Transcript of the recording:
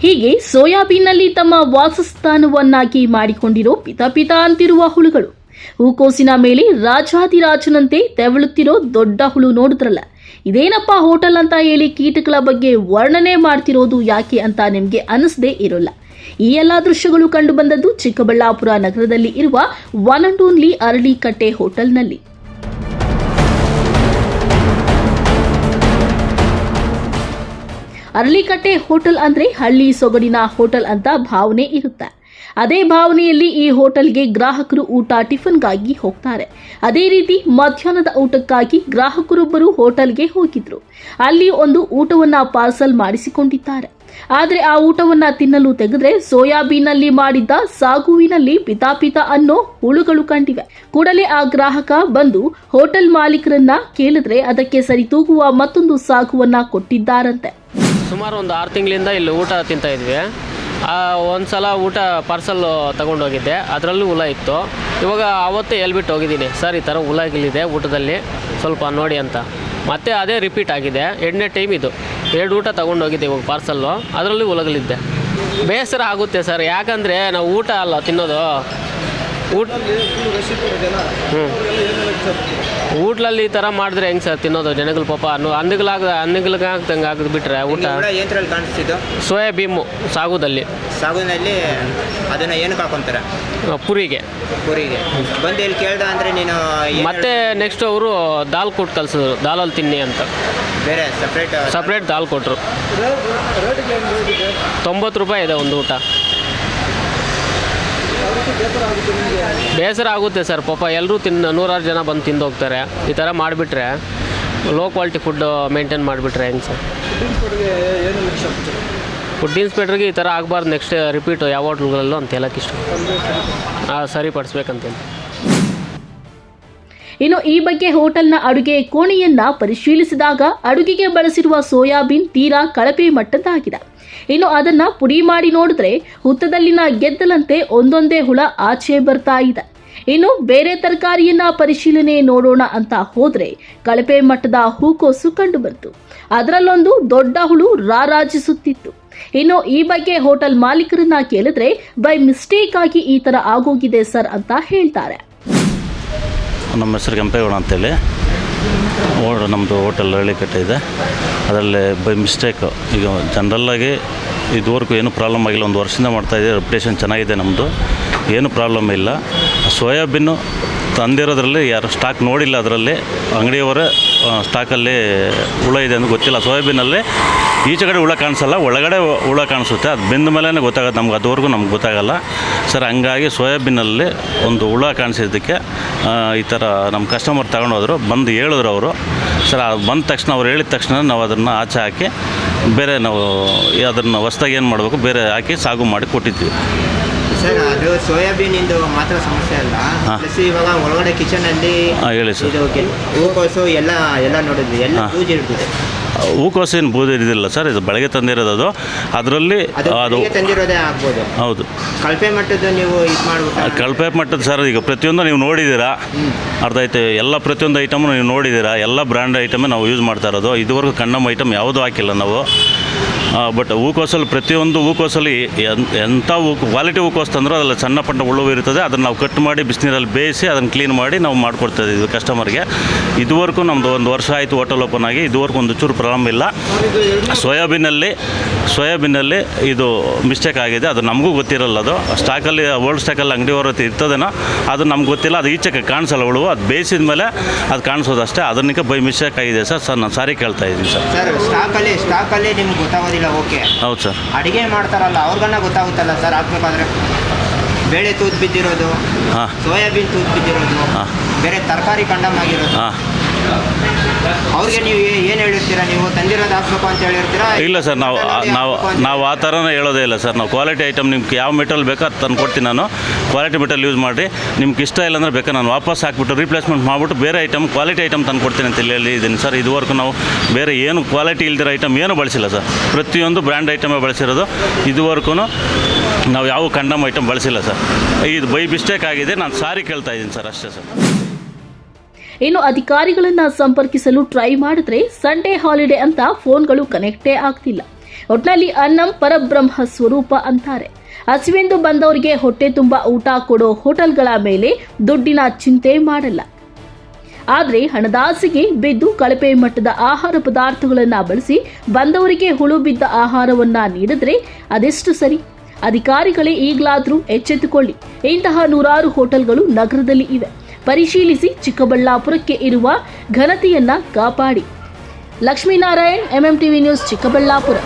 ಹೀಗೆ ಸೋಯಾಬೀನ್ನಲ್ಲಿ ತಮ್ಮ ವಾಸಸ್ಥಾನವನ್ನಾಗಿ ಮಾಡಿಕೊಂಡಿರೋ ಪಿತ ಅಂತಿರುವ ಹುಳುಗಳು. ಹೂಕೋಸಿನ ಮೇಲೆ ರಾಜಾದಿರಾಜನಂತೆ ತೆವಳುತ್ತಿರೋ ದೊಡ್ಡ ಹುಳು ನೋಡಿದ್ರಲ್ಲ, ಇದೇನಪ್ಪ ಹೋಟೆಲ್ ಅಂತ ಹೇಳಿ ಕೀಟಗಳ ಬಗ್ಗೆ ವರ್ಣನೆ ಮಾಡ್ತಿರೋದು ಯಾಕೆ ಅಂತ ನಿಮಗೆ ಅನಿಸದೇ ಇರೋಲ್ಲ. ಈ ಎಲ್ಲ ದೃಶ್ಯಗಳು ಕಂಡು ಬಂದದ್ದು ಚಿಕ್ಕಬಳ್ಳಾಪುರ ನಗರದಲ್ಲಿ ಇರುವ ಒನ್ ಅಂಡ್ ಓನ್ಲಿ ಅರಳಿಕಟ್ಟೆ ಹೋಟೆಲ್ನಲ್ಲಿ. ಅರಳಿಕಟ್ಟೆ ಹೋಟೆಲ್ ಅಂದ್ರೆ ಹಳ್ಳಿ ಸೊಗಡಿನ ಹೋಟೆಲ್ ಅಂತ ಭಾವನೆ ಇರುತ್ತೆ. ಅದೇ ಭಾವನೆಯಲ್ಲಿ ಈ ಹೋಟೆಲ್ಗೆ ಗ್ರಾಹಕರು ಟಿಫನ್ಗಾಗಿ ಹೋಗ್ತಾರೆ. ಅದೇ ರೀತಿ ಮಧ್ಯಾಹ್ನದ ಊಟಕ್ಕಾಗಿ ಗ್ರಾಹಕರೊಬ್ಬರು ಹೋಟೆಲ್ಗೆ ಹೋಗಿದ್ರು. ಅಲ್ಲಿ ಒಂದು ಊಟವನ್ನ ಪಾರ್ಸಲ್ ಮಾಡಿಸಿಕೊಂಡಿದ್ದಾರೆ. ಆದರೆ ಆ ಊಟವನ್ನ ತಿನ್ನಲು ತೆಗೆದ್ರೆ ಸೋಯಾಬೀನ್ನಲ್ಲಿ ಮಾಡಿದ್ದ ಸಾಗುವಿನಲ್ಲಿ ಪಿತ ಅನ್ನೋ ಹುಳುಗಳು ಕಂಡಿವೆ. ಕೂಡಲೇ ಆ ಗ್ರಾಹಕ ಬಂದು ಹೋಟೆಲ್ ಮಾಲೀಕರನ್ನ ಕೇಳಿದ್ರೆ ಅದಕ್ಕೆ ಸರಿತೂಗುವ ಮತ್ತೊಂದು ಸಾಗುವನ್ನ ಕೊಟ್ಟಿದ್ದಾರಂತೆ. ಸುಮಾರು ಒಂದು 6 ತಿಂಗಳಿಂದ ಇಲ್ಲಿ ಊಟ ತಿಂತಾ ಇದ್ವಿ. ಒಂದು ಸಲ ಊಟ ಪಾರ್ಸಲ್ ತೊಗೊಂಡೋಗಿದ್ದೆ, ಅದರಲ್ಲೂ ಹುಳ ಇತ್ತು. ಇವಾಗ ಆವತ್ತೇ ಹೇಳ್ಬಿಟ್ಟು ಹೋಗಿದ್ದೀನಿ, ಸರ್ ಈ ಥರ ಹುಳಗಳಿದೆ ಊಟದಲ್ಲಿ ಸ್ವಲ್ಪ ನೋಡಿ ಅಂತ. ಮತ್ತೆ ಅದೇ ರಿಪೀಟ್ ಆಗಿದೆ. 2ನೇ ಟೈಮ್ ಇದು. 2 ಊಟ ತೊಗೊಂಡೋಗಿದ್ದೆ ಇವಾಗ ಪಾರ್ಸಲ್ಲು, ಅದರಲ್ಲೂ ಹುಳಗಳಿದ್ದೆ. ಬೇಸರ ಆಗುತ್ತೆ ಸರ್, ಯಾಕಂದರೆ ನಾವು ಊಟ ಅಲ್ಲ ತಿನ್ನೋದು. ಊಟದಲ್ಲಿ ಈ ಥರ ಮಾಡಿದ್ರೆ ಹೆಂಗೆ ಸರ್ ತಿನ್ನೋದು ಜನಗಳು? ಪಾಪ ಅನ್ನಗಳಾಗ್ದಂಗೆ ಆಗಿಬಿಟ್ರೆ ಊಟ. ಸೋಯಾಬೀನು ಸಾಗುದಲ್ಲಿ ಅದನ್ನು ಏನಕ್ಕೆ ಹಾಕೊಂತಾರೆ? ಪುರಿಗೆ ಬಂದು ಇಲ್ಲಿ ಕೇಳ್ದ ಅಂದರೆ ನೀನು ಮತ್ತೆ ನೆಕ್ಸ್ಟ್ ಅವರು ದಾಲ್ ಕೊಟ್ಟು ಕಲಿಸಿದ್ರು, ದಾಲಲ್ಲಿ ತಿನ್ನಿ ಅಂತ. ಬೇರೆ ಸಪ್ರೇಟ್ ದಾಲ್ ಕೊಟ್ಟರು. 90 ರೂಪಾಯಿ ಇದೆ ಒಂದು ಊಟ. ಬೇಸರ ಆಗುತ್ತೆ ಸರ್, ಪಾಪ ಎಲ್ಲರೂ 100 ಜನ ಬಂದು ತಿಂದು ಹೋಗ್ತಾರೆ. ಈ ಥರ ಮಾಡಿಬಿಟ್ರೆ ಲೋ ಕ್ವಾಲಿಟಿ ಫುಡ್ ಮೇಂಟೈನ್ ಮಾಡಿಬಿಟ್ರೆ ಹೆಂಗೆ ಸರ್? ಫುಡ್ ಇನ್ಸ್ಪೆಕ್ಟ್ರಿಗೆ ಈ ಥರ ಆಗಬಾರ್ದು, ನೆಕ್ಸ್ಟ್ ರಿಪೀಟು ಯಾವ ಹೋಟ್ಲ್ಗಳಲ್ಲೂ ಅಂತ ಹೇಳಕ್ಕೆ ಇಷ್ಟ ಸರಿಪಡಿಸ್ಬೇಕಂತೇಳಿ. ಇನ್ನು ಈ ಬಗ್ಗೆ ಹೋಟೆಲ್ನ ಅಡುಗೆ ಕೋಣೆಯನ್ನ ಪರಿಶೀಲಿಸಿದಾಗ ಅಡುಗೆಗೆ ಬಳಸಿರುವ ಸೋಯಾಬೀನ್ ತೀರಾ ಕಳಪೆ ಮಟ್ಟದ್ದಾಗಿದೆ. ಇನ್ನು ಅದನ್ನ ಪುಡಿ ಮಾಡಿ ನೋಡಿದ್ರೆ ಹುತ್ತದಲ್ಲಿನ ಗೆದ್ದಲಂತೆ ಒಂದೊಂದೇ ಹುಳ ಆಚೆ ಬರ್ತಾ ಇದೆ. ಇನ್ನು ಬೇರೆ ತರಕಾರಿಯನ್ನ ಪರಿಶೀಲನೆ ನೋಡೋಣ ಅಂತ ಹೋದ್ರೆ ಕಳಪೆ ಮಟ್ಟದ ಹೂಕೋಸು ಕಂಡು ಬಂತು. ಅದರಲ್ಲೊಂದು ದೊಡ್ಡ ಹುಳು ರಾರಾಜಿಸುತ್ತಿತ್ತು. ಇನ್ನು ಈ ಬಗ್ಗೆ ಹೋಟೆಲ್ ಮಾಲೀಕರನ್ನ ಕೇಳಿದ್ರೆ ಬೈ ಮಿಸ್ಟೇಕ್ ಆಗಿ ಈ ತರ ಆಗೋಗಿದೆ ಸರ್ ಅಂತ ಹೇಳ್ತಾರೆ. ನಮ್ಮ ಹೆಸರು ಕೆಂಪೇಗೌಡ ಅಂತೇಳಿ, ನಮ್ಮದು ಹೋಟೆಲ್ ಅರಳಿಕಟ್ಟೆ ಇದೆ. ಅದರಲ್ಲಿ ಬೈ ಮಿಸ್ಟೇಕು ಈಗ ಜನರಲ್ಲಾಗಿ ಇದುವರೆಗೂ ಏನೂ ಪ್ರಾಬ್ಲಮ್ ಆಗಿಲ್ಲ. 1 ವರ್ಷದಿಂದ ಮಾಡ್ತಾಯಿದ್ದೀವಿ, ರೆಪ್ಯುಟೇಷನ್ ಚೆನ್ನಾಗಿದೆ ನಮ್ಮದು, ಏನು ಪ್ರಾಬ್ಲಮ್ ಇಲ್ಲ. ಸೋಯಾಬೀನು ತಂದಿರೋದ್ರಲ್ಲಿ ಯಾರು ಸ್ಟಾಕ್ ನೋಡಿಲ್ಲ, ಅದರಲ್ಲಿ ಅಂಗಡಿಯವರೇ ಸ್ಟಾಕಲ್ಲಿ ಹುಳ ಇದೆ ಅಂತ ಗೊತ್ತಿಲ್ಲ. ಸೋಯಾಬೀನಲ್ಲಿ ಈಚೆ ಕಡೆ ಹುಳ ಕಾಣಿಸಲ್ಲ, ಒಳಗಡೆ ಹುಳ ಕಾಣಿಸುತ್ತೆ. ಅದು ಬೆಂದ ಮೇಲೆ ಗೊತ್ತಾಗುತ್ತೆ ನಮ್ಗೆ, ಅದುವರೆಗೂ ನಮ್ಗೆ ಗೊತ್ತಾಗಲ್ಲ ಸರ್. ಹಂಗಾಗಿ ಸೋಯಾಬೀನಲ್ಲಿ ಒಂದು ಹುಳ ಕಾಣಿಸಿದ್ದಕ್ಕೆ ಈ ಥರ ನಮ್ಮ ಕಸ್ಟಮರ್ ತಗೊಂಡೋದ್ರು, ಬಂದು ಹೇಳಿದ್ರು ಅವರು ಸರ್. ಬಂದ ತಕ್ಷಣ ಅವ್ರು ಹೇಳಿದ ತಕ್ಷಣ ನಾವು ಅದನ್ನು ಆಚೆ ಹಾಕಿ ಬೇರೆ ನಾವು ಅದನ್ನು ಹೊಸ್ದಾಗಿ ಏನು ಮಾಡಬೇಕು ಬೇರೆ ಹಾಕಿ ಸಾಗು ಮಾಡಿ ಕೊಟ್ಟಿದ್ವಿ ಸರ್. ಅದು ಸೋಯಾಬೀನಿಂದು ಮಾತ್ರ ಸಮಸ್ಯೆ ಅಲ್ಲ, ಪ್ಲಸ್ ಇವಾಗ ಒಳಗಡೆ ಕಿಚನಲ್ಲಿ ಹೇಳಿ ಸರ್. ಹೂಕೋಸು ಎಲ್ಲ ನೋಡಿದ್ವಿ, ಎಲ್ಲ ಬೂಜಿ ಇರ್ತದೆ. ಹೂಕೋಸಿನ ಬೂದಿ ಇರೋದಿಲ್ಲ ಸರ್, ಇದು ಬೆಳಗ್ಗೆ ತಂದಿರೋದು. ಅದರಲ್ಲಿ ಅದು ತಂದಿರೋದೇ ಆಗ್ಬೋದು. ಹೌದು, ಕಳಪೆ ಮಟ್ಟದ್ದು ನೀವು ಇದು ಮಾಡ್ಬಿಟ್ಟು. ಕಳಪೆ ಮಟ್ಟದ ಸರ್, ಈಗ ಪ್ರತಿಯೊಂದು ನೀವು ನೋಡಿದ್ದೀರಾ, ಅರ್ಥ ಆಯ್ತು. ಎಲ್ಲ ಪ್ರತಿಯೊಂದು ಐಟಮ್ ನೀವು ನೋಡಿದ್ದೀರಾ, ಎಲ್ಲ ಬ್ರ್ಯಾಂಡ್ ಐಟಮೇ ನಾವು ಯೂಸ್ ಮಾಡ್ತಾ ಇರೋದು. ಇದುವರೆಗೂ ಕಂಡಮ್ ಐಟಮ್ ಯಾವುದೂ ಹಾಕಿಲ್ಲ ನಾವು. ಬಟ್ ಹೂಕೋಸಲ್ಲಿ ಪ್ರತಿಯೊಂದು ಹೂಕೋಸಲ್ಲಿ ಎಂಥ ಕ್ವಾಲಿಟಿ ಹೂಕೋಸು ತಂದರೂ ಅದರಲ್ಲಿ ಸಣ್ಣ ಪಟ್ಟ ಹುಳು ಇರ್ತದೆ. ಅದನ್ನು ನಾವು ಕಟ್ ಮಾಡಿ ಬಿಸಿನೀರಲ್ಲಿ ಬೇಯಿಸಿ ಅದನ್ನು ಕ್ಲೀನ್ ಮಾಡಿ ನಾವು ಮಾಡಿಕೊಡ್ತಾ ಇದ್ದೀವಿ ಕಸ್ಟಮರ್ಗೆ. ಇದುವರೆಗೂ ನಮ್ಮದು 1 ವರ್ಷ ಆಯಿತು ಹೋಟೆಲ್ ಓಪನ್ ಆಗಿ, ಇದುವರೆಗೂ ಒಂದು ಚೂರು ಪ್ರಾಬ್ಲಮ್ ಇಲ್ಲ. ಸೋಯಾಬೀನಲ್ಲಿ ಇದು ಮಿಸ್ಟೇಕ್ ಆಗಿದೆ, ಅದು ನಮಗೂ ಗೊತ್ತಿರಲ್ಲ. ಅದು ಸ್ಟಾಕಲ್ಲಿ ಓಲ್ಡ್ ಸ್ಟಾಕಲ್ಲಿ ಅಂಗಡಿಯವ್ರ ಇರ್ತದೇನೋ, ಅದು ನಮ್ಗೆ ಗೊತ್ತಿಲ್ಲ. ಅದು ಈಚೆಗೆ ಕಾಣಿಸಲ್ಲ ಹುಳು, ಅದು ಬೇಯಿಸಿದ ಮೇಲೆ ಅದು ಕಾಣಿಸೋದು ಅಷ್ಟೇ. ಅದಕ್ಕೆ ಬೈ ಮಿಸ್ಟೇಕ್ ಆಗಿದೆ ಸರ್. ನಾನು ಸಾರಿ ಕೇಳ್ತಾ ಇದ್ದೀನಿ ಸರ್. ಸ್ಟಾಕಲ್ಲಿ ನಿಮ್ಗೆ ಗೊತ್ತಾಗೋದಿಲ್ಲ. ಓಕೆ, ಹೌದು ಸರ್. ಅಡುಗೆ ಮಾಡ್ತಾರಲ್ಲ ಅವ್ರಿಗನ್ನ ಗೊತ್ತಾಗುತ್ತಲ್ಲ ಸರ್, ಹಾಕ್ಬೇಕಾದ್ರೆ ಬೇಳೆ ತೂತು ಬಿದ್ದಿರೋದು, ಸೋಯಾಬೀನ್ ತೂತು ಬಿದ್ದಿರೋದು, ಬೇರೆ ತರಕಾರಿ ಕಂಡಮ್ ಆಗಿರೋದು, ಅವ್ರಿಗೆ ನೀವು ಏನು ಹೇಳಿರ್ತೀರಾ? ನೀವು ತಂದಿರೋದು ಹಾಕ್ಬೇಕು ಅಂತ ಹೇಳಿರ್ತೀರಾ? ಇಲ್ಲ ಸರ್, ನಾವು ಆ ಥರನೇ ಹೇಳೋದೇ ಇಲ್ಲ ಸರ್. ನಾವು ಕ್ವಾಲಿಟಿ ಐಟಮ್ ನಿಮ್ಗೆ ಯಾವ ಮೆಟಲ್ ಬೇಕೋ ಅದು ತಂದು ಕೊಡ್ತೀನಿ ನಾನು. ಕ್ವಾಲಿಟಿ ಮೆಟಲ್ ಯೂಸ್ ಮಾಡಿ, ನಿಮ್ಗೆ ಇಷ್ಟ ಇಲ್ಲ ಅಂದರೆ ಬೇಕಾದ್ರೆ ನಾನು ವಾಪಸ್ ಹಾಕ್ಬಿಟ್ಟು ರೀಪ್ಲೇಸ್ಮೆಂಟ್ ಮಾಡಿಬಿಟ್ಟು ಬೇರೆ ಐಟಮ್ ಕ್ವಾಲಿಟಿ ಐಟಮ್ ತಂದು ಕೊಡ್ತೀನಿ ಅಂತ ಹೇಳಿದ್ದೀನಿ ಸರ್. ಇದುವರೆಗೂ ನಾವು ಬೇರೆ ಏನು ಕ್ವಾಲಿಟಿ ಇಲ್ದಿರೋ ಐಟಮ್ ಏನೂ ಬಳಸಿಲ್ಲ ಸರ್. ಪ್ರತಿಯೊಂದು ಬ್ರ್ಯಾಂಡ್ ಐಟಮೇ ಬಳಸಿರೋದು. ಇದುವರೆಗೂ ನಾವು ಯಾವ ಕಂಡಮ್ ಐಟಮ್ ಬಳಸಿಲ್ಲ ಸರ್. ಇದು ಬೈ ಮಿಸ್ಟೇಕ್ ಆಗಿದೆ, ನಾನು ಸಾರಿ ಕೇಳ್ತಾ ಇದ್ದೀನಿ ಸರ್, ಅಷ್ಟೇ ಸರ್. ಇನ್ನು ಅಧಿಕಾರಿಗಳನ್ನ ಸಂಪರ್ಕಿಸಲು ಟ್ರೈ ಮಾಡಿದ್ರೆ ಸಂಡೇ ಹಾಲಿಡೇ ಅಂತ ಫೋನ್ಗಳು ಕನೆಕ್ಟೇ ಆಗ್ತಿಲ್ಲ. ಒಟ್ನಲ್ಲಿ ಅನ್ನಂ ಪರಬ್ರಹ್ಮ ಸ್ವರೂಪ ಅಂತಾರೆ. ಹಸಿವೆಂದು ಬಂದವರಿಗೆ ಹೊಟ್ಟೆ ತುಂಬ ಊಟ ಕೊಡೋ ಹೋಟೆಲ್ಗಳ ಮೇಲೆ ದುಡ್ಡಿನ ಚಿಂತೆ ಮಾಡಲ್ಲ. ಆದರೆ ಹಣದಾಸೆಗೆ ಬಿದ್ದು ಕಳಪೆ ಮಟ್ಟದ ಆಹಾರ ಪದಾರ್ಥಗಳನ್ನು ಬಳಸಿ ಬಂದವರಿಗೆ ಹುಳು ಬಿದ್ದ ಆಹಾರವನ್ನ ನೀಡಿದ್ರೆ ಅದೆಷ್ಟು ಸರಿ? ಅಧಿಕಾರಿಗಳೇ ಈಗಲಾದರೂ ಎಚ್ಚೆತ್ತುಕೊಳ್ಳಿ. ಇಂತಹ ನೂರಾರು ಹೋಟೆಲ್ಗಳು ನಗರದಲ್ಲಿ ಇವೆ. ಪರಿಶೀಲಿಸಿ ಚಿಕ್ಕಬಳ್ಳಾಪುರಕ್ಕೆ ಇರುವ ಘನತೆಯನ್ನ ಕಾಪಾಡಿ. Lakshminarayan, MMTV news, Chikkaballapur.